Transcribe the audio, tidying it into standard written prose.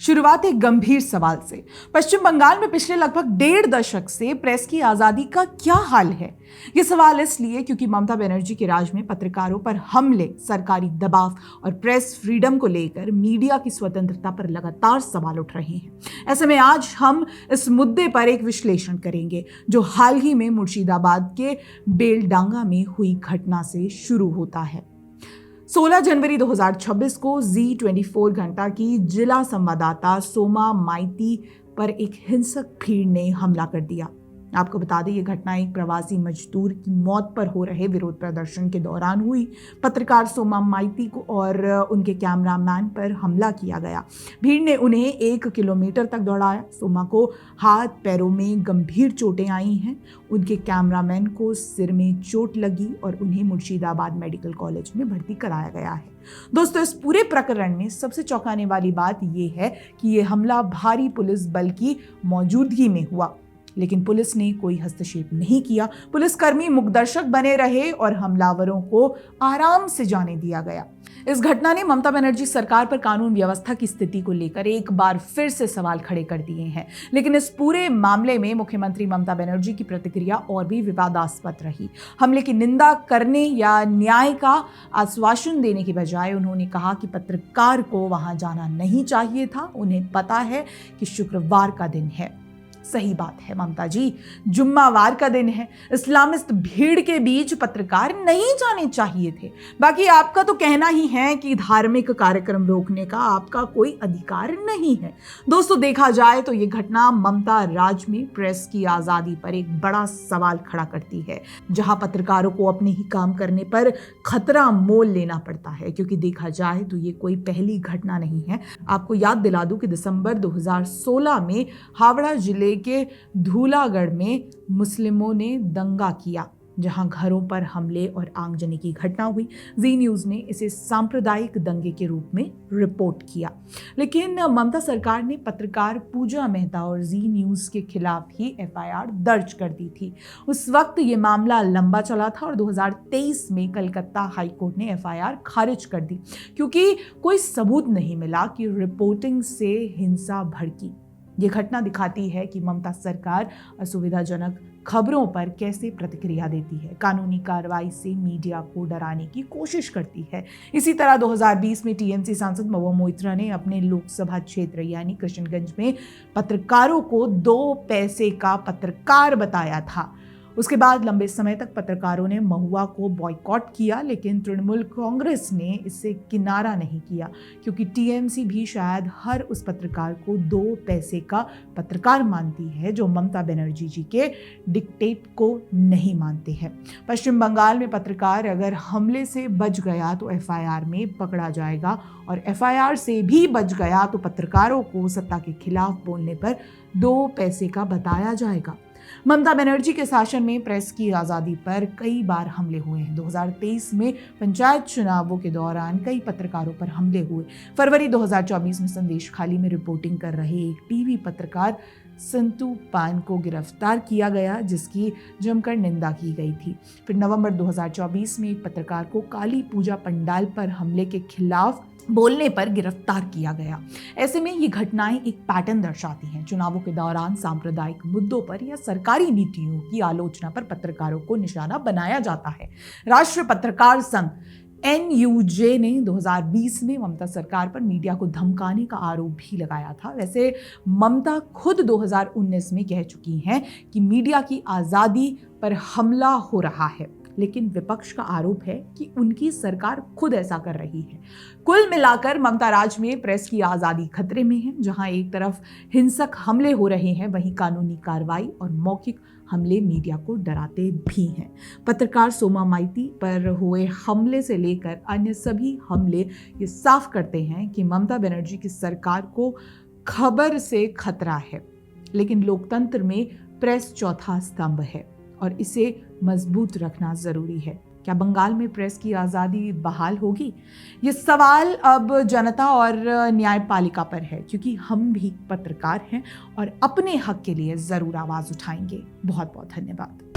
शुरुआत एक गंभीर सवाल से। पश्चिम बंगाल में पिछले लगभग 1.5 दशक से प्रेस की आजादी का क्या हाल है? ये सवाल इसलिए क्योंकि ममता बनर्जी के राज में पत्रकारों पर हमले, सरकारी दबाव और प्रेस फ्रीडम को लेकर मीडिया की स्वतंत्रता पर लगातार सवाल उठ रहे हैं। ऐसे में आज हम इस मुद्दे पर एक विश्लेषण करेंगे जो हाल ही में मुर्शिदाबाद के बेलडांगा में हुई घटना से शुरू होता है। 16 जनवरी 2026 को जी24 घंटा की जिला संवाददाता सोमा माइती पर एक हिंसक भीड़ ने हमला कर दिया। आपको बता दें, ये घटना एक प्रवासी मजदूर की मौत पर हो रहे विरोध प्रदर्शन के दौरान हुई। पत्रकार सोमा माइती को और उनके कैमरामैन पर हमला किया गया। भीड़ ने उन्हें 1 किलोमीटर तक दौड़ाया। सोमा को हाथ पैरों में गंभीर चोटें आई हैं। उनके कैमरामैन को सिर में चोट लगी और उन्हें मुर्शिदाबाद मेडिकल कॉलेज में भर्ती कराया गया है। दोस्तों, इस पूरे प्रकरण में सबसे चौंकाने वाली बात यह है कि यह हमला भारी पुलिस बल की मौजूदगी में हुआ, लेकिन पुलिस ने कोई हस्तक्षेप नहीं किया। पुलिसकर्मी मुकदर्शक बने रहे और हमलावरों को आराम से जाने दिया गया। इस घटना ने ममता बनर्जी सरकार पर कानून व्यवस्था की स्थिति को लेकर एक बार फिर से सवाल खड़े कर दिए हैं। लेकिन इस पूरे मामले में मुख्यमंत्री ममता बनर्जी की प्रतिक्रिया और भी विवादास्पद रही। हमले की निंदा करने या न्याय का आश्वासन देने के बजाय उन्होंने कहा कि पत्रकार को वहां जाना नहीं चाहिए था। उन्हें पता है कि शुक्रवार का दिन है। सही बात है ममता जी, जुम्मावार का दिन है। इस्लामिस्ट भीड़ के बीच पत्रकार नहीं जाने चाहिए थे। बाकी आपका तो कहना ही है कि धार्मिक कार्यक्रम रोकने का आपका कोई अधिकार नहीं है। दोस्तों, देखा जाए तो ये घटना ममता राज में प्रेस की आजादी पर एक बड़ा सवाल खड़ा करती है, जहां पत्रकारों को अपने ही काम करने पर खतरा मोल लेना पड़ता है। क्योंकि देखा जाए तो ये कोई पहली घटना नहीं है। आपको याद दिला दूं कि दिसंबर 2016 में हावड़ा जिले के धूलागढ़ में मुस्लिमों ने दंगा किया, जहां घरों पर हमले और आगजनी की घटना हुई। जी न्यूज ने इसे सांप्रदायिक दंगे के रूप में रिपोर्ट किया। लेकिन ममता सरकार ने पत्रकार पूजा मेहता और जी न्यूज के खिलाफ ही एफआईआर दर्ज कर दी थी। उस वक्त ये मामला लंबा चला था और 2023 में कलकत्ता हाईकोर्ट ने एफआईआर खारिज कर दी, क्योंकि कोई सबूत नहीं मिला कि रिपोर्टिंग से हिंसा भड़की। ये घटना दिखाती है कि ममता सरकार असुविधाजनक खबरों पर कैसे प्रतिक्रिया देती है, कानूनी कार्रवाई से मीडिया को डराने की कोशिश करती है। इसी तरह 2020 में टीएमसी सांसद महुआ मोइत्रा ने अपने लोकसभा क्षेत्र यानी किशनगंज में पत्रकारों को 2 पैसे का पत्रकार बताया था। उसके बाद लंबे समय तक पत्रकारों ने महुआ को बॉयकॉट किया, लेकिन तृणमूल कांग्रेस ने इससे किनारा नहीं किया, क्योंकि टीएमसी भी शायद हर उस पत्रकार को 2 पैसे का पत्रकार मानती है जो ममता बनर्जी जी के डिक्टेट को नहीं मानते हैं। पश्चिम बंगाल में पत्रकार अगर हमले से बच गया तो एफआईआर में पकड़ा जाएगा, और एफआईआर से भी बच गया तो पत्रकारों को सत्ता के खिलाफ बोलने पर 2 पैसे का बताया जाएगा। ममता बनर्जी के शासन में प्रेस की आज़ादी पर कई बार हमले हुए हैं। 2023 में पंचायत चुनावों के दौरान कई पत्रकारों पर हमले हुए। फरवरी 2024 में संदेश खाली में रिपोर्टिंग कर रहे एक टीवी पत्रकार संतू पान को गिरफ्तार किया गया, जिसकी जमकर निंदा की गई थी। फिर नवंबर 2024 में एक पत्रकार को काली पूजा पंडाल पर हमले के खिलाफ बोलने पर गिरफ्तार किया गया। ऐसे में ये घटनाएं एक पैटर्न दर्शाती हैं। चुनावों के दौरान सांप्रदायिक मुद्दों पर या सरकारी नीतियों की आलोचना पर पत्रकारों को निशाना बनाया जाता है। राष्ट्रीय पत्रकार संघ NUJ ने 2020 में ममता सरकार पर मीडिया को धमकाने का आरोप भी लगाया था। वैसे ममता खुद 2019 में कह चुकी हैं कि मीडिया की आज़ादी पर हमला हो रहा है, लेकिन विपक्ष का आरोप है कि उनकी सरकार खुद ऐसा कर रही है। कुल मिलाकर ममता राज में प्रेस की आज़ादी खतरे में है। जहां एक तरफ हिंसक हमले हो रहे हैं, वहीं कानूनी कार्रवाई और मौखिक हमले मीडिया को डराते भी हैं। पत्रकार सोमा माइती पर हुए हमले से लेकर अन्य सभी हमले ये साफ करते हैं कि ममता बनर्जी की सरकार को खबर से खतरा है, लेकिन लोकतंत्र में प्रेस चौथा स्तंभ है और इसे मजबूत रखना जरूरी है। क्या बंगाल में प्रेस की आज़ादी बहाल होगी? ये सवाल अब जनता और न्यायपालिका पर है, क्योंकि हम भी पत्रकार हैं और अपने हक के लिए ज़रूर आवाज़ उठाएंगे। बहुत बहुत धन्यवाद।